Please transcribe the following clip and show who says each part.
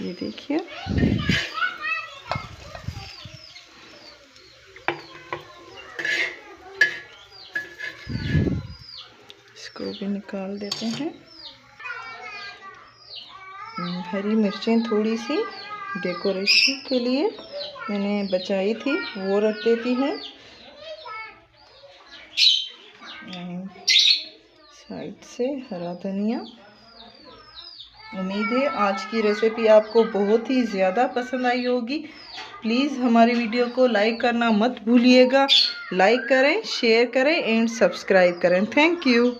Speaker 1: ये देखिए, इसको भी निकाल देते हैं। हरी मिर्चें थोड़ी सी डेकोरेशन के लिए मैंने बचाई थी, वो रख देती हूँ। साइड से हरा धनिया। उम्मीद है आज की रेसिपी आपको बहुत ही ज़्यादा पसंद आई होगी। प्लीज़ हमारी वीडियो को लाइक करना मत भूलिएगा। लाइक करें, शेयर करें एंड सब्सक्राइब करें। Thank you.